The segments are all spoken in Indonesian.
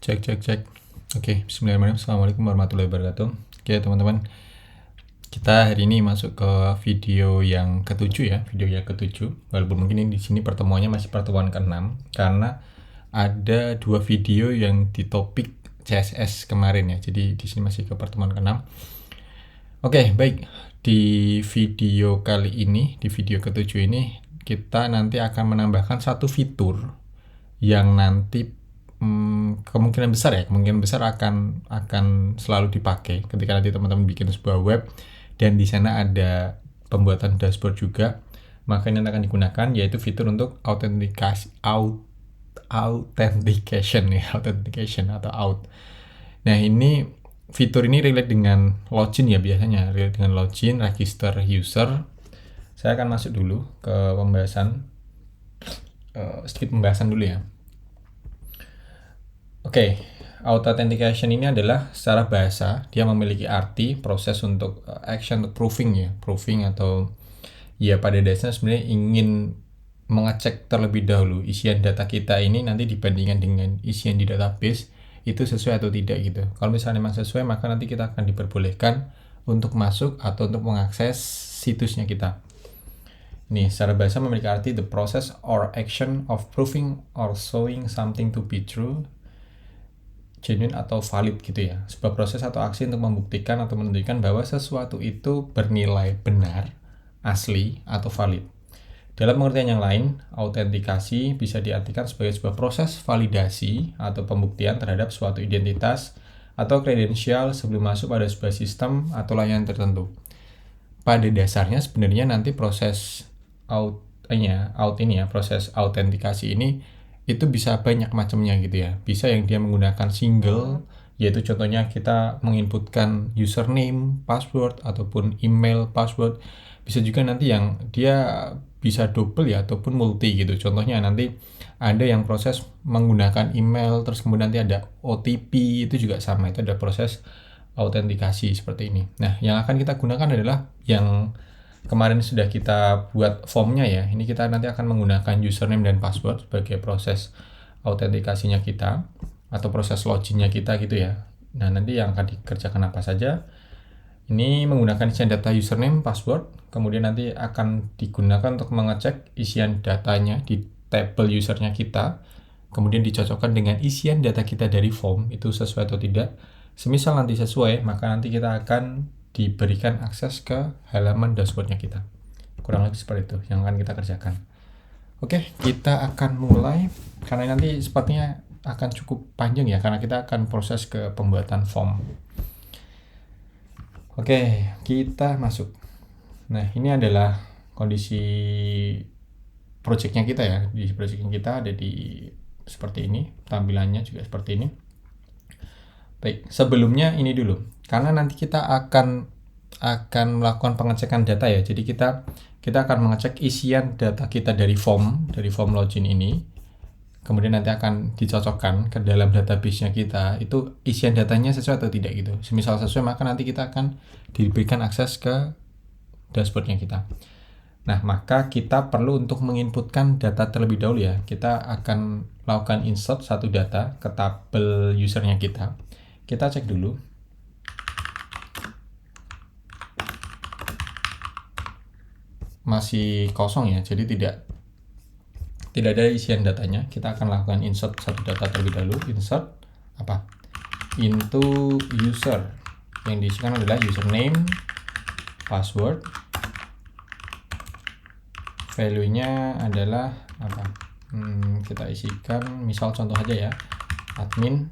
Cek. Oke, bismillahirrahmanirrahim. Assalamualaikum warahmatullahi wabarakatuh. Oke, teman-teman. Kita hari ini masuk ke video yang ketujuh ya, video yang ketujuh. Walaupun mungkin ini di sini pertemuannya masih pertemuan ke-6 karena ada dua video yang di topik CSS kemarin ya. Jadi di sini masih ke pertemuan ke-6. Oke, baik. Di video kali ini, di video ketujuh ini kita nanti akan menambahkan satu fitur yang nanti kemungkinan besar akan selalu dipakai ketika nanti teman-teman bikin sebuah web dan di sana ada pembuatan dashboard juga, maka ini akan digunakan yaitu fitur untuk authentication atau out. Nah, ini fitur ini relate dengan login ya, biasanya relate dengan login, register user. Saya akan masuk dulu ke pembahasan, sedikit pembahasan dulu ya. Oke, authentication ini adalah secara bahasa dia memiliki arti proses untuk action untuk proving atau ya pada dasarnya sebenarnya ingin mengecek terlebih dahulu isian data kita ini nanti dibandingkan dengan isian di database itu sesuai atau tidak gitu. Kalau misalnya memang sesuai, maka nanti kita akan diperbolehkan untuk masuk atau untuk mengakses situsnya kita. Ini secara bahasa memiliki arti the process or action of proving or showing something to be true, genuine atau valid gitu ya. Sebuah proses atau aksi untuk membuktikan atau menunjukkan bahwa sesuatu itu bernilai benar, asli, atau valid. Dalam pengertian yang lain, autentikasi bisa diartikan sebagai sebuah proses validasi atau pembuktian terhadap suatu identitas atau kredensial sebelum masuk pada sebuah sistem atau layanan tertentu. Pada dasarnya sebenarnya nanti proses proses autentikasi ini itu bisa banyak macamnya gitu ya. Bisa yang dia menggunakan single, yaitu contohnya kita menginputkan username, password, ataupun email, password. Bisa juga nanti yang dia bisa double ya, ataupun multi gitu. Contohnya nanti ada yang proses menggunakan email, terus kemudian nanti ada OTP, itu juga sama. Itu ada proses autentikasi seperti ini. Nah, yang akan kita gunakan adalah yang kemarin sudah kita buat formnya ya. Ini kita nanti akan menggunakan username dan password sebagai proses autentikasinya kita atau proses loginnya kita gitu ya. Nah, nanti yang akan dikerjakan apa saja? Ini menggunakan isian data username, password, kemudian nanti akan digunakan untuk mengecek isian datanya di tabel usernya kita, kemudian dicocokkan dengan isian data kita dari form, itu sesuai atau tidak. Semisal nanti sesuai, maka nanti kita akan diberikan akses ke halaman dashboardnya kita. Kurang lebih seperti itu yang akan kita kerjakan. Oke, kita akan mulai karena nanti sepertinya akan cukup panjang ya karena kita akan proses ke pembuatan form. Oke, kita masuk. Nah, ini adalah kondisi projectnya kita ya. Di projectnya kita ada di seperti ini, tampilannya juga seperti ini. Baik, sebelumnya ini dulu. Karena nanti kita akan melakukan pengecekan data ya. Jadi kita akan mengecek isian data kita dari form login ini. Kemudian nanti akan dicocokkan ke dalam database-nya kita. Itu isian datanya sesuai atau tidak gitu. Semisal sesuai, maka nanti kita akan diberikan akses ke dashboard-nya kita. Nah, maka kita perlu untuk menginputkan data terlebih dahulu ya. Kita akan lakukan insert satu data ke tabel usernya kita. Kita cek dulu. Masih kosong ya, jadi tidak ada isian datanya. Kita akan lakukan insert satu data terlebih dahulu. Insert into user. Yang diisikan adalah username, password, value-nya adalah kita isikan misal contoh aja ya, admin.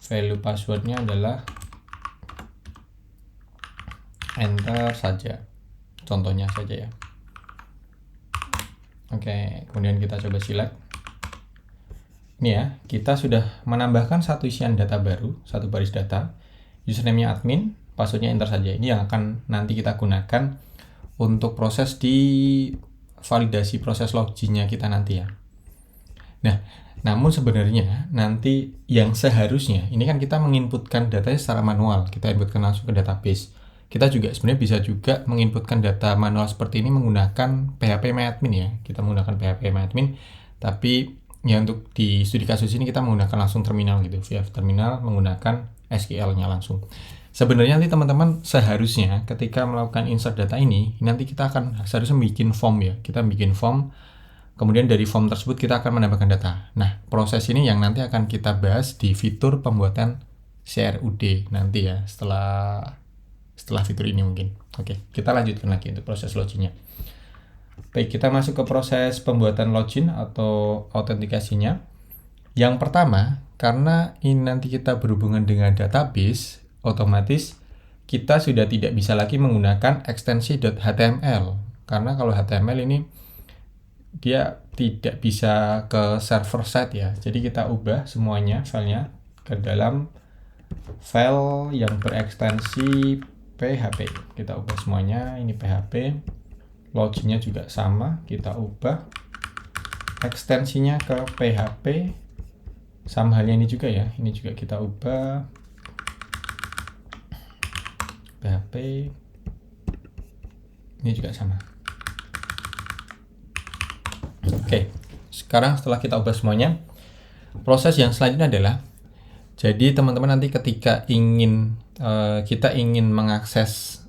Value password-nya adalah enter saja, contohnya saja ya. Oke, kemudian kita coba select. Ini ya, kita sudah menambahkan satu isian data baru, satu baris data. Username-nya admin, password-nya enter saja. Ini yang akan nanti kita gunakan untuk proses di validasi proses login-nya kita nanti ya. Nah, namun sebenarnya nanti yang seharusnya, ini kan kita menginputkan datanya secara manual, kita inputkan langsung ke database. Kita juga sebenarnya bisa juga menginputkan data manual seperti ini menggunakan PHP MyAdmin ya. Kita menggunakan PHP MyAdmin, tapi ya untuk di studi kasus ini kita menggunakan langsung terminal gitu, via terminal menggunakan SQL-nya langsung. Sebenarnya nanti teman-teman seharusnya ketika melakukan insert data ini, nanti kita akan seharusnya bikin form ya. Kita bikin form, kemudian dari form tersebut kita akan menambahkan data. Nah, proses ini yang nanti akan kita bahas di fitur pembuatan CRUD nanti ya, setelah fitur ini mungkin. Oke, kita lanjutkan lagi untuk proses login-nya. Baik, kita masuk ke proses pembuatan login atau autentikasinya. Yang pertama, karena ini nanti kita berhubungan dengan database, otomatis kita sudah tidak bisa lagi menggunakan ekstensi .html. Karena kalau HTML ini dia tidak bisa ke server side ya. Jadi kita ubah semuanya filenya ke dalam file yang berekstensi PHP. Kita ubah semuanya, ini PHP. Loginnya juga sama, kita ubah ekstensinya ke PHP. Sama halnya ini juga ya, ini juga kita ubah PHP. Ini juga sama. Oke, sekarang setelah kita ubah semuanya, proses yang selanjutnya adalah, jadi teman-teman nanti ketika kita ingin mengakses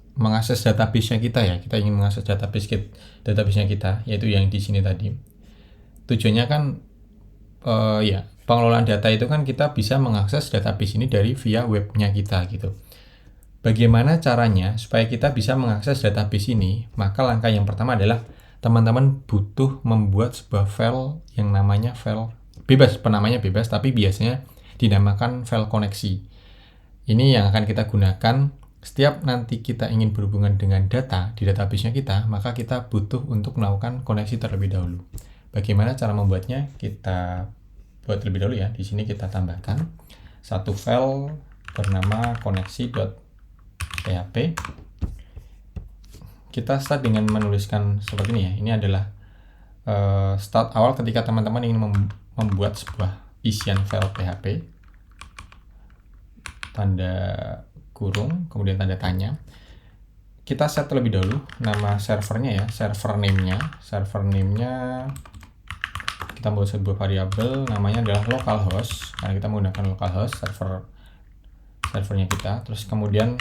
database-nya kita ya, kita ingin mengakses database-nya kita, yaitu yang di sini tadi. Tujuannya kan ya, pengelolaan data itu kan kita bisa mengakses database ini via webnya kita gitu. Bagaimana caranya supaya kita bisa mengakses database ini? Maka langkah yang pertama adalah teman-teman butuh membuat sebuah file yang namanya file bebas, penamanya bebas, tapi biasanya dinamakan file koneksi. Ini yang akan kita gunakan setiap nanti kita ingin berhubungan dengan data di database-nya kita, maka kita butuh untuk melakukan koneksi terlebih dahulu. Bagaimana cara membuatnya? Kita buat terlebih dahulu ya. Di sini kita tambahkan satu file bernama koneksi.php. Kita start dengan menuliskan seperti ini ya. Ini adalah start awal ketika teman-teman ingin membuat sebuah isian file PHP. Tanda kurung, kemudian tanda tanya. Kita set terlebih dahulu nama servernya ya, server name-nya kita buat sebuah variabel, namanya adalah localhost, karena kita menggunakan localhost servernya kita. Terus kemudian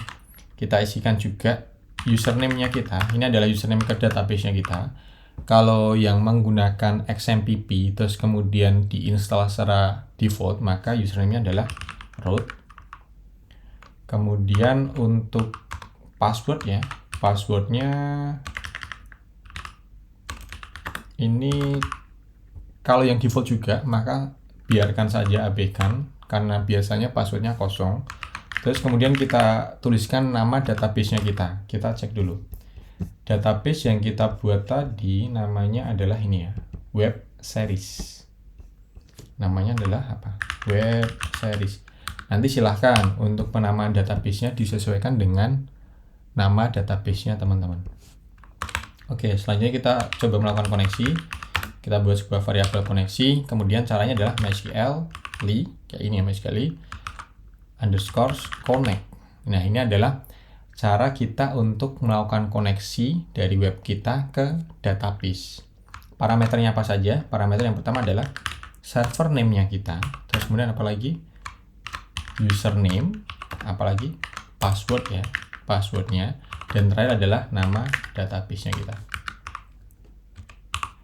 kita isikan juga username-nya kita. Ini adalah username ke database-nya kita. Kalau yang menggunakan XMPP terus kemudian diinstal secara default, maka username-nya adalah root. Kemudian untuk passwordnya ini kalau yang default juga, maka biarkan saja abaikan karena biasanya passwordnya kosong. Terus kemudian kita tuliskan nama database-nya kita. Kita cek dulu. Database yang kita buat tadi namanya adalah ini ya, web series. Namanya adalah apa? Web series. Nanti silahkan untuk penamaan database-nya disesuaikan dengan nama database-nya teman-teman. Oke, selanjutnya kita coba melakukan koneksi. Kita buat sebuah variabel koneksi. Kemudian caranya adalah mysql kayak ini ya, mysql underscore connect. Nah, ini adalah cara kita untuk melakukan koneksi dari web kita ke database. Parameternya apa saja? Parameter yang pertama adalah server name-nya kita. Terus kemudian apa lagi? Username, apalagi password ya, passwordnya, dan terakhir adalah nama database-nya kita.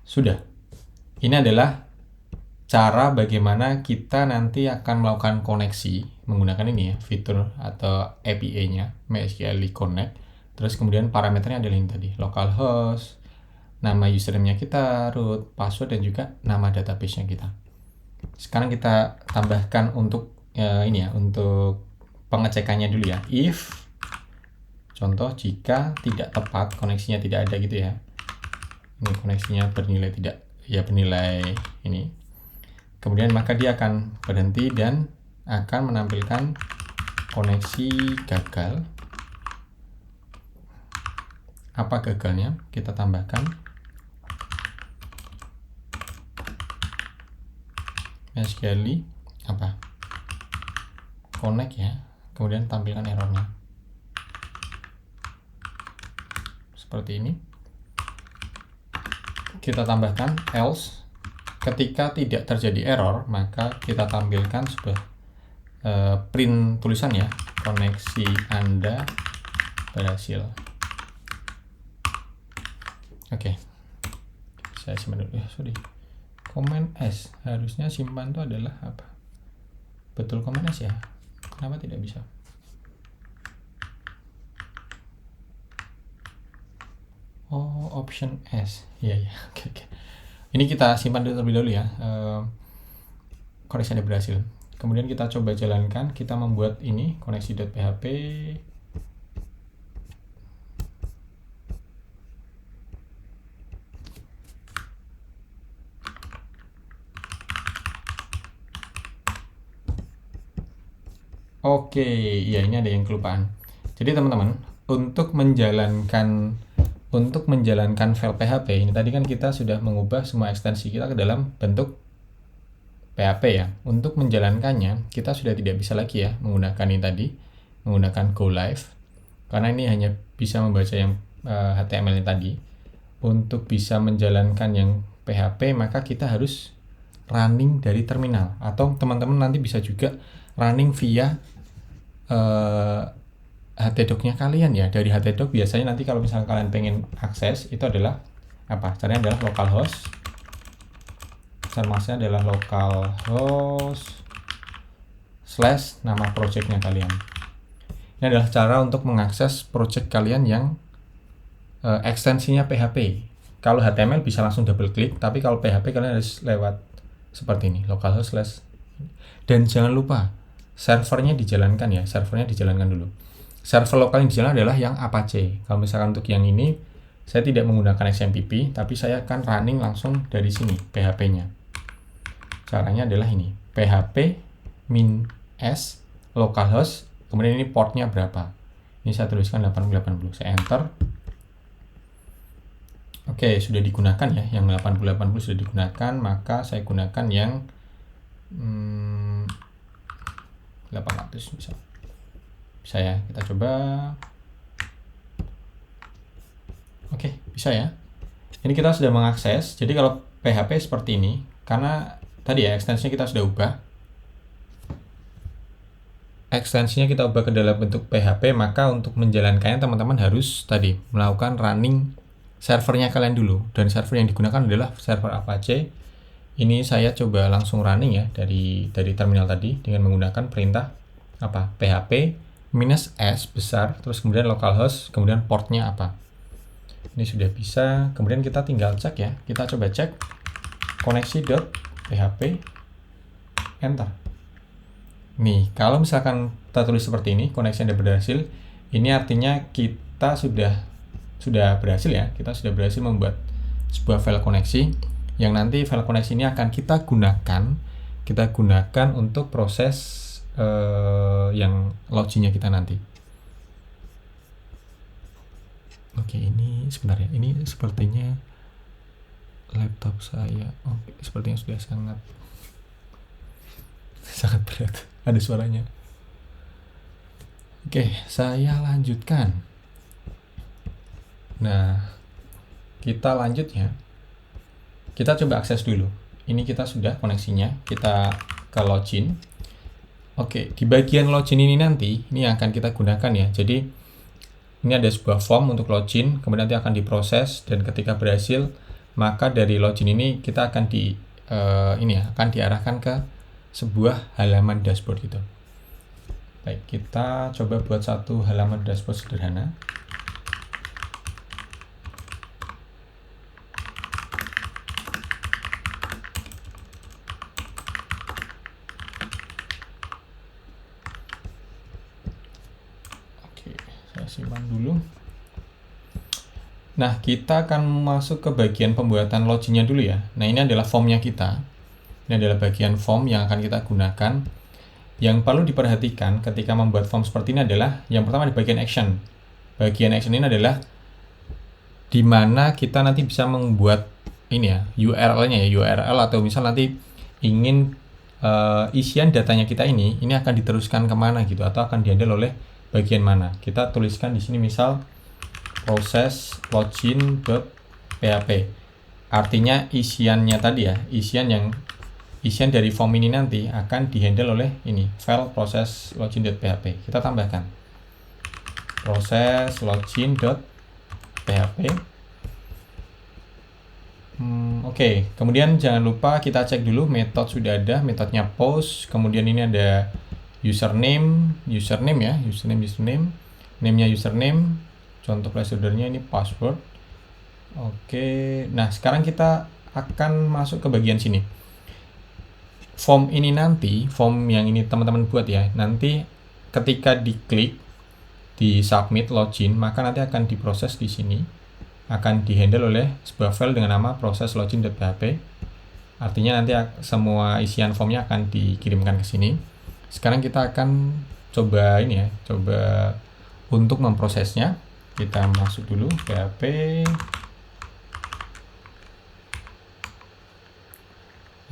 Sudah. Ini adalah cara bagaimana kita nanti akan melakukan koneksi menggunakan ini ya, fitur atau API-nya, MySQL Connect. Terus kemudian parameternya adalah ini tadi, localhost, nama username-nya kita, root, password, dan juga nama database-nya kita. Sekarang kita tambahkan untuk ini ya, untuk pengecekannya dulu ya. If contoh jika tidak tepat, koneksinya tidak ada gitu ya. Ini koneksinya bernilai bernilai ini. Kemudian maka dia akan berhenti dan akan menampilkan koneksi gagal. Apa gagalnya? Kita tambahkan MySQL apa? Connect ya, kemudian tampilkan errornya seperti ini. Kita tambahkan else ketika tidak terjadi error, maka kita tampilkan sebuah print tulisan ya, koneksi Anda berhasil. Oke. Saya simpan dulu ya, sorry. Komen S, harusnya simpan itu adalah apa? Betul komen S ya? Kenapa tidak bisa? Oh, option S. Iya, ya. Oke. Ini kita simpan dulu terlebih dahulu ya. Koneksi Anda berhasil. Kemudian kita coba jalankan, kita membuat ini koneksi.php. Oke, ya ini ada yang kelupaan. Jadi teman-teman, untuk menjalankan file PHP ini tadi kan kita sudah mengubah semua ekstensi kita ke dalam bentuk PHP ya. Untuk menjalankannya, kita sudah tidak bisa lagi ya menggunakan ini tadi, menggunakan go live, karena ini hanya bisa membaca yang HTML ini tadi. Untuk bisa menjalankan yang PHP, maka kita harus running dari terminal, atau teman-teman nanti bisa juga running via htdoc-nya kalian ya. Dari htdoc biasanya nanti kalau misalnya kalian pengen akses, itu adalah apa? Caranya adalah localhost. Maksudnya adalah localhost / nama projectnya kalian. Ini adalah cara untuk mengakses project kalian yang ekstensinya PHP. Kalau HTML bisa langsung double klik, tapi kalau PHP kalian harus lewat seperti ini, localhost / dan jangan lupa servernya dijalankan ya, servernya dijalankan dulu. Server lokal yang dijalankan adalah yang Apache. Kalau misalkan untuk yang ini, saya tidak menggunakan XMPP, tapi saya akan running langsung dari sini, PHP-nya. Caranya adalah ini, php -s localhost, kemudian ini portnya berapa. Ini saya tuliskan 8080, saya enter. Oke, sudah digunakan ya, yang 8080 sudah digunakan, maka saya gunakan yang 800 bisa ya, kita coba. Oke, bisa ya. Ini kita sudah mengakses. Jadi kalau PHP seperti ini, karena tadi ya ekstensinya kita sudah ubah, ekstensinya kita ubah ke dalam bentuk PHP, maka untuk menjalankannya teman-teman harus tadi melakukan running servernya kalian dulu, dan server yang digunakan adalah server Apache. Ini saya coba langsung running ya dari terminal tadi dengan menggunakan perintah apa? php -s besar, terus kemudian localhost, kemudian portnya apa. Ini sudah bisa. Kemudian kita tinggal cek ya. Kita coba cek koneksi.php, enter. Nih, kalau misalkan kita tulis seperti ini, koneksi Anda berhasil, ini artinya kita sudah berhasil ya. Kita sudah berhasil membuat sebuah file koneksi, yang nanti file koneksi ini akan kita gunakan untuk proses yang login-nya kita nanti. Oke, ini sebentar ya. Ini sepertinya laptop saya. Oke, sepertinya sudah sangat berat. Ada suaranya. Oke, saya lanjutkan. Nah, kita lanjut ya. Kita coba akses dulu. Ini kita sudah koneksinya. Kita ke login. Oke, di bagian login ini nanti, ini yang akan kita gunakan ya. Jadi, ini ada sebuah form untuk login, kemudian nanti akan diproses, dan ketika berhasil, maka dari login ini kita akan akan diarahkan ke sebuah halaman dashboard gitu. Baik, kita coba buat satu halaman dashboard sederhana. Simpan dulu. Nah, kita akan masuk ke bagian pembuatan loginnya dulu ya. Nah, ini adalah formnya kita. Ini adalah bagian form yang akan kita gunakan. Yang perlu diperhatikan ketika membuat form seperti ini adalah yang pertama di bagian action. Bagian action ini adalah di mana kita nanti bisa membuat ini ya, URL-nya ya, URL, atau misal nanti ingin isian datanya kita ini akan diteruskan kemana gitu, atau akan dihandle oleh bagian mana. Kita tuliskan di sini misal proses login.php. Artinya isiannya tadi ya, isian dari form ini nanti akan dihandle oleh ini file proses login.php. Kita tambahkan proses login.php. Oke. Kemudian jangan lupa kita cek dulu metode sudah ada, metodenya post. Kemudian ini ada username ya, username, name-nya username, contoh placeholder-nya ini password. Oke. Nah, sekarang kita akan masuk ke bagian sini. Form ini nanti, form yang ini teman-teman buat ya, nanti ketika diklik di submit login, maka nanti akan diproses di sini, akan dihandle oleh sebuah file dengan nama proses login.php. Artinya nanti semua isian formnya akan dikirimkan ke sini. Sekarang kita akan coba ini ya, coba untuk memprosesnya. Kita masuk dulu php.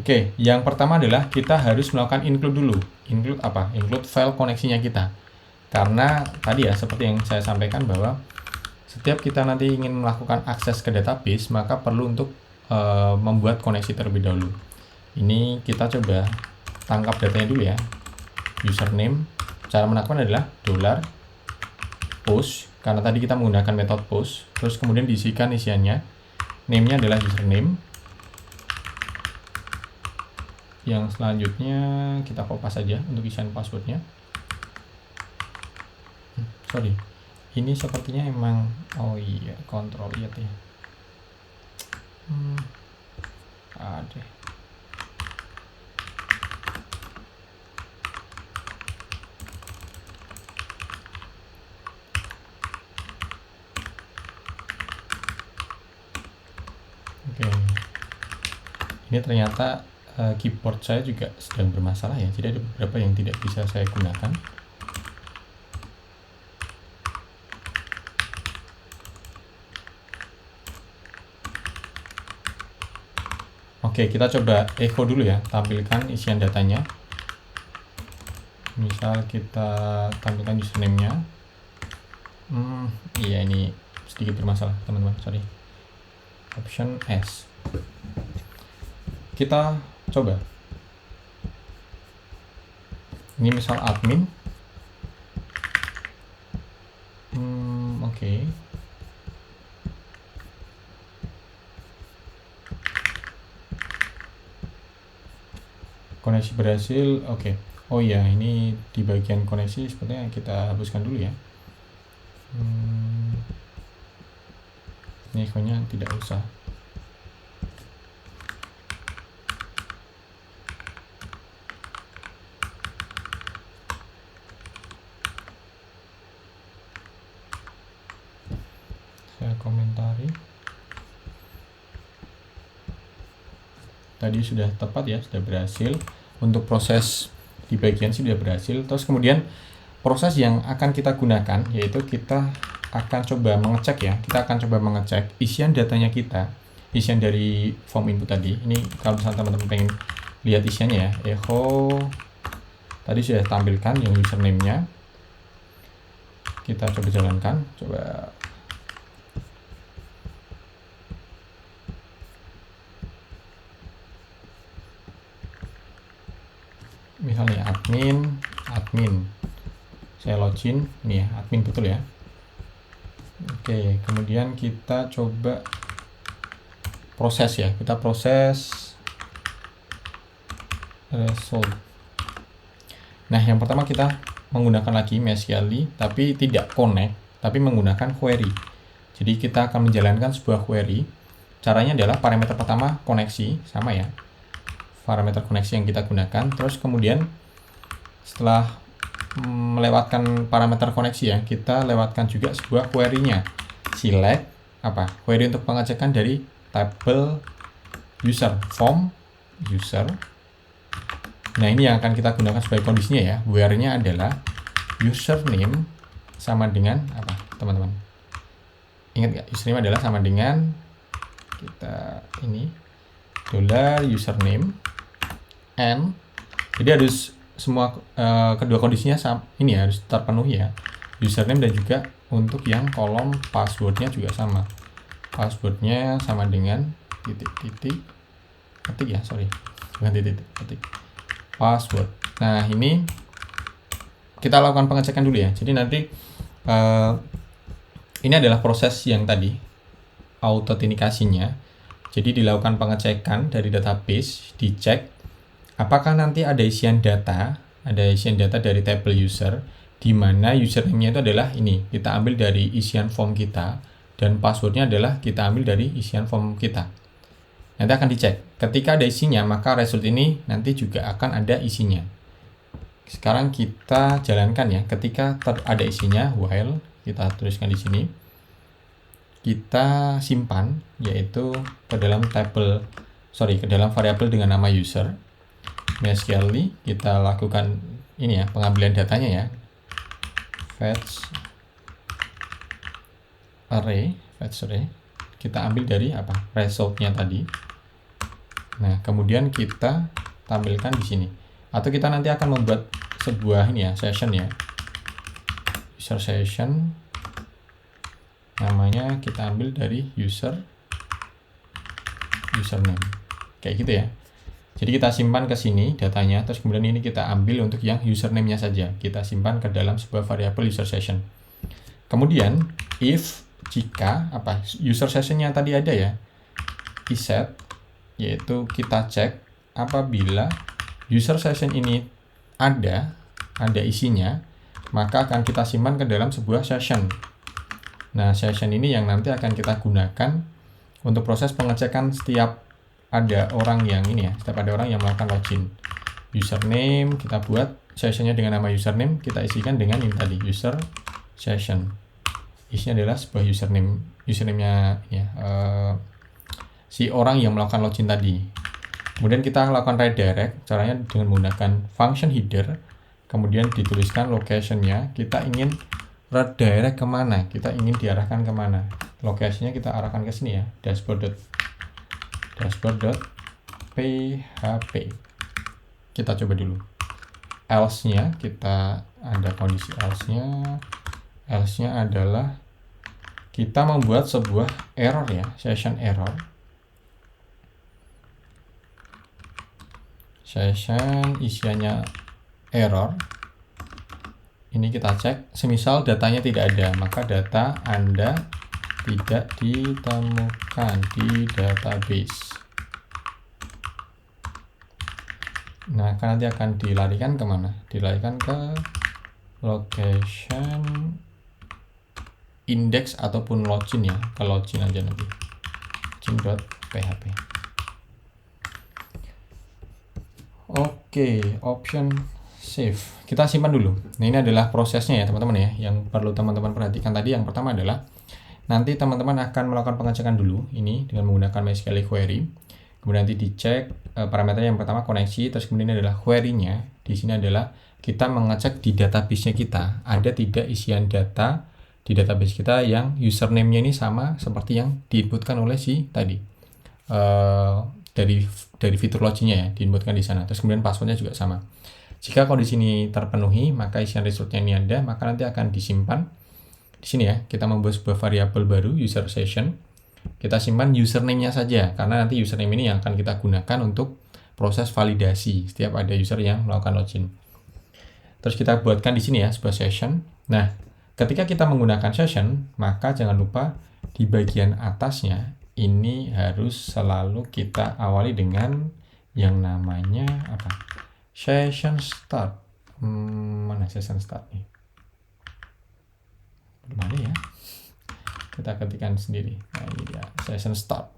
Oke, yang pertama adalah kita harus melakukan include dulu. Include apa? Include file koneksinya kita. Karena tadi ya, seperti yang saya sampaikan bahwa setiap kita nanti ingin melakukan akses ke database, maka perlu untuk membuat koneksi terlebih dahulu. Ini kita coba tangkap datanya dulu ya. Username. Cara melakukan adalah $post, karena tadi kita menggunakan metode post. Terus kemudian diisikan isiannya. Name-nya adalah username. Yang selanjutnya kita copy saja untuk isian passwordnya. Sorry, ini sepertinya emang, oh iya, kontrol ya. Ada. Oke. Ini ternyata keyboard saya juga sedang bermasalah ya, jadi ada beberapa yang tidak bisa saya gunakan. Oke, kita coba echo dulu ya, tampilkan isian datanya. Misal kita tampilkan username-nya. Iya, ini sedikit bermasalah teman-teman, sorry. Option S. Kita coba. Ini misal admin. Oke. Koneksi berhasil. Oke. Oh iya, ini di bagian koneksi sepertinya kita hapuskan dulu ya. Ini echo-nya tidak usah. Saya komentari. Tadi sudah tepat ya, sudah berhasil. Untuk proses di bagian sudah berhasil. Terus kemudian proses yang akan kita gunakan yaitu kita akan coba mengecek ya. Kita akan coba mengecek isian datanya kita, isian dari form input tadi. Ini kalau misalnya teman-teman pengen lihat isiannya ya, echo tadi sudah tampilkan yang username-nya. Kita coba jalankan, coba misalnya admin. Saya login, nih ya, admin betul ya. Oke, kemudian kita coba proses ya. Kita proses result. Nah, yang pertama kita menggunakan lagi MySQL, tapi tidak connect, tapi menggunakan query. Jadi kita akan menjalankan sebuah query. Caranya adalah parameter pertama koneksi, sama ya. Parameter koneksi yang kita gunakan. Terus kemudian setelah melewatkan parameter koneksi ya, kita lewatkan juga sebuah query-nya. Select apa? Query untuk pengecekan dari tabel user, form user. Nah, ini yang akan kita gunakan sebagai kondisinya ya. Where-nya adalah username sama dengan apa, teman-teman? Ingat nggak? Username adalah sama dengan kita ini $username and jadi harus semua kedua kondisinya ini harus terpenuhi ya, username dan juga untuk yang kolom passwordnya juga sama, passwordnya sama dengan titik ketik ya, sorry, bukan titik ketik password. Nah, ini kita lakukan pengecekan dulu ya. Jadi nanti ini adalah proses yang tadi autentikasinya. Jadi dilakukan pengecekan dari database, dicek apakah nanti ada isian data dari table user, di mana username-nya itu adalah ini, kita ambil dari isian form kita, dan passwordnya adalah kita ambil dari isian form kita. Nanti akan dicek. Ketika ada isinya, maka result ini nanti juga akan ada isinya. Sekarang kita jalankan ya. Ketika ada isinya, while kita tuliskan di sini, kita simpan yaitu ke dalam variabel dengan nama user. MySQL kita lakukan ini ya, pengambilan datanya ya. Fetch array, kita ambil dari apa? Resultnya tadi. Nah, kemudian kita tampilkan di sini. Atau kita nanti akan membuat sebuah ini ya, session ya. User session. Namanya kita ambil dari username. Kayak gitu ya. Jadi kita simpan ke sini datanya, terus kemudian ini kita ambil untuk yang username-nya saja. Kita simpan ke dalam sebuah variabel user session. Kemudian if jika user session-nya tadi ada ya, iset, yaitu kita cek apabila user session ini ada isinya, maka akan kita simpan ke dalam sebuah session. Nah, session ini yang nanti akan kita gunakan untuk proses pengecekan setiap ada orang yang melakukan login. Username kita buat sessionnya dengan nama username, kita isikan dengan ini tadi, user session. Isinya adalah sebuah username-nya ya, si orang yang melakukan login tadi. Kemudian kita lakukan redirect, caranya dengan menggunakan function header, kemudian dituliskan location-nya, kita ingin redirect kemana, kita ingin diarahkan kemana. Lokasinya kita arahkan ke sini ya, dashboard.php. Kita coba dulu. Else-nya kita ada kondisi else-nya. Else-nya adalah kita membuat sebuah error ya, session error. Session isiannya error. Ini kita cek, semisal datanya tidak ada, maka data Anda tidak ditemukan di database. Nah, nanti akan dilarikan kemana? Dilarikan ke location index ataupun login ya, ke login aja nanti, login.php. Oke, option save. Kita simpan dulu. Nah, ini adalah prosesnya ya teman-teman ya, yang perlu teman-teman perhatikan tadi. Yang pertama adalah nanti teman-teman akan melakukan pengecekan dulu ini dengan menggunakan MySQL query. Kemudian nanti dicek parameter yang pertama koneksi, terus kemudian adalah query-nya. Di sini adalah kita mengecek di database-nya kita ada tidak isian data di database kita yang username-nya ini sama seperti yang diinputkan oleh si tadi. Dari fitur login-nya ya, diinputkan di sana. Terus kemudian password-nya juga sama. Jika kondisi ini terpenuhi, maka isian result-nya ini ada, maka nanti akan disimpan di sini ya. Kita membuat sebuah variabel baru, user session. Kita simpan username-nya saja, karena nanti username ini yang akan kita gunakan untuk proses validasi setiap ada user yang melakukan login. Terus kita buatkan di sini ya sebuah session. Nah, ketika kita menggunakan session, maka jangan lupa di bagian atasnya ini harus selalu kita awali dengan yang namanya apa? Session start. Mana session start nih? Belum ada ya. Kita ketikkan sendiri. Nah, ini dia, session start.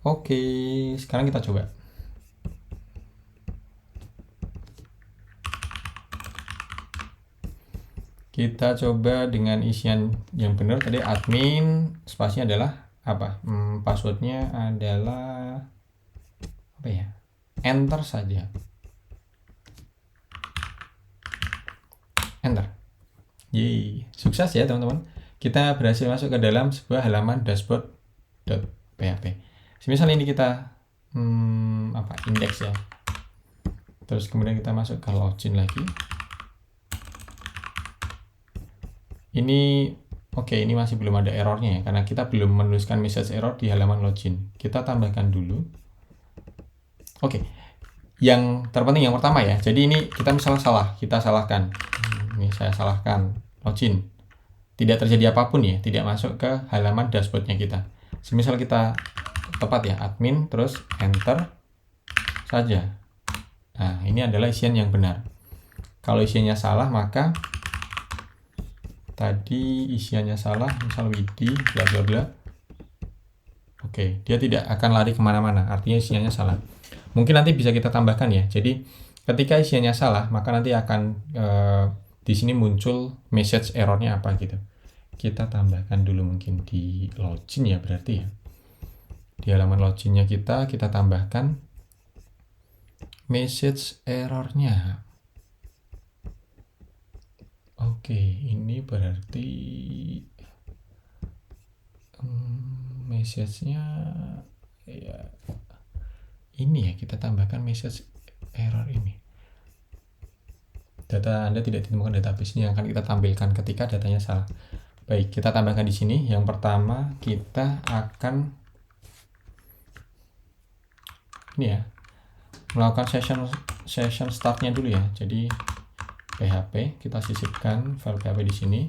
Oke, sekarang kita coba. Kita coba dengan isian yang benar tadi, admin, spasinya adalah apa? Passwordnya adalah apa ya? Enter saja. Enter. Yeay, sukses ya teman-teman. Kita berhasil masuk ke dalam sebuah halaman dashboard.php. Misalnya ini kita index ya. Terus kemudian kita masuk ke login lagi. Ini Oke, ini masih belum ada errornya ya, karena kita belum menuliskan message error di halaman login. Kita tambahkan dulu. Oke, yang terpenting yang pertama ya. Jadi ini kita misalnya salah, kita salahkan. Ini saya salahkan login. Tidak terjadi apapun ya, tidak masuk ke halaman dashboardnya kita. Semisal kita tepat ya, admin, terus enter saja. Nah, ini adalah isian yang benar. Kalau isiannya salah, maka tadi isiannya salah, misal widi, bla bla bla. Oke, dia tidak akan lari kemana-mana, artinya isiannya salah. Mungkin nanti bisa kita tambahkan ya, jadi ketika isiannya salah, maka nanti akan di sini muncul message errornya apa gitu. Kita tambahkan dulu mungkin di login ya berarti ya. Di halaman loginnya kita tambahkan message errornya. Oke, ini berarti message-nya ya ini ya, kita tambahkan message error ini. Data Anda tidak ditemukan database, ini yang akan kita tampilkan ketika datanya salah. Baik, kita tambahkan di sini. Yang pertama kita akan ini ya, melakukan session startnya dulu ya. Jadi PHP kita sisipkan file PHP di sini.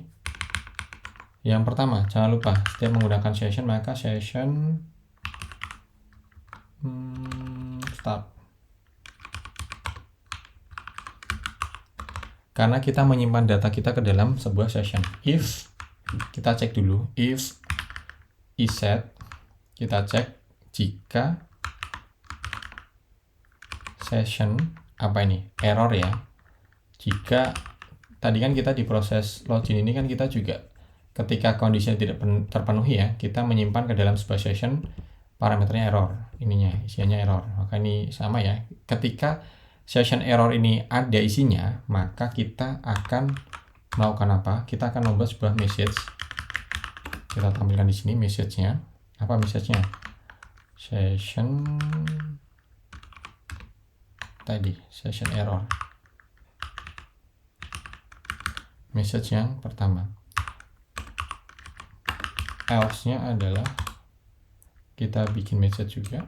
Yang pertama, jangan lupa setiap menggunakan session maka session start. Karena kita menyimpan data kita ke dalam sebuah session. If kita cek dulu, if iset kita cek jika session apa ini? Error ya. Jika tadi kan kita di proses login ini kan kita juga ketika kondisinya tidak terpenuhi ya, kita menyimpan ke dalam sebuah session parameternya error, ininya isiannya error. Maka ini sama ya. Ketika session error ini ada isinya, maka kita akan melakukan apa? Kita akan membuat sebuah message. Kita tampilkan di sini message-nya. Apa message-nya? Session tadi, session error. Message yang pertama. Else-nya adalah kita bikin message juga.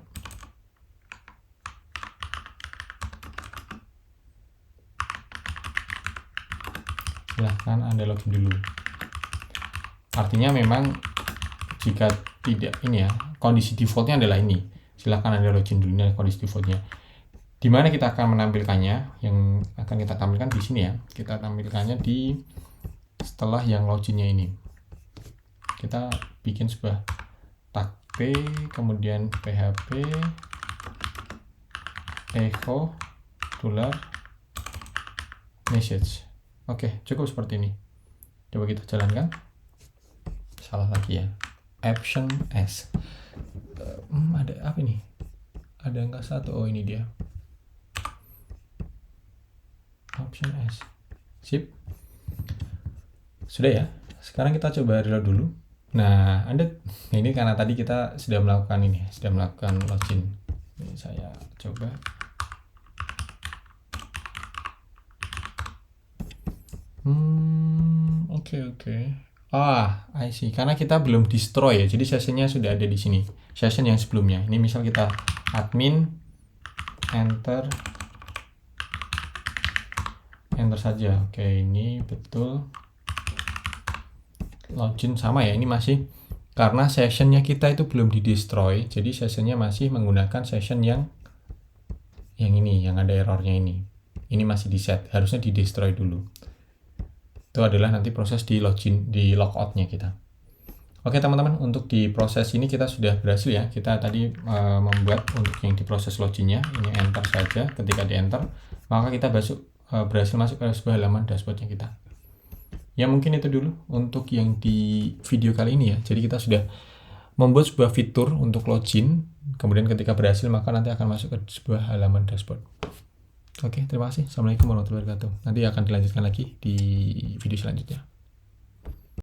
Silahkan Anda login dulu. Artinya memang jika tidak ini ya, kondisi defaultnya adalah ini. Silahkan Anda login dulu, ini kondisi defaultnya. Di mana kita akan menampilkannya? Yang akan kita tampilkan di sini ya. Kita tampilkannya di setelah yang loginnya ini. Kita bikin sebuah tag p, kemudian php echo $message. Oke, cukup seperti ini. Coba kita jalankan. Salah lagi ya. Option S. Ada apa ini? Ada angka 1. Oh, ini dia. Option S. Sip. Sudah ya. Sekarang kita coba reload dulu. Nah, ini karena tadi kita sudah melakukan login. Ini saya coba. Oke. I see. Karena kita belum destroy ya. Jadi sessionnya sudah ada di sini. Session yang sebelumnya. Ini misal kita admin enter saja. Oke, ini betul. Login sama ya, ini masih karena sessionnya kita itu belum di destroy, jadi sessionnya masih menggunakan session yang ini, yang ada errornya ini masih di set, harusnya di destroy dulu. Itu adalah nanti proses di login, di logoutnya kita. Oke teman-teman, untuk di proses ini kita sudah berhasil ya. Kita tadi membuat untuk yang di proses loginnya, ini enter saja. Ketika di enter, maka kita berhasil masuk ke sebuah halaman dashboardnya kita. Ya mungkin itu dulu untuk yang di video kali ini ya. Jadi kita sudah membuat sebuah fitur untuk login. Kemudian ketika berhasil maka nanti akan masuk ke sebuah halaman dashboard. Oke, terima kasih. Assalamualaikum warahmatullahi wabarakatuh. Nanti akan dilanjutkan lagi di video selanjutnya.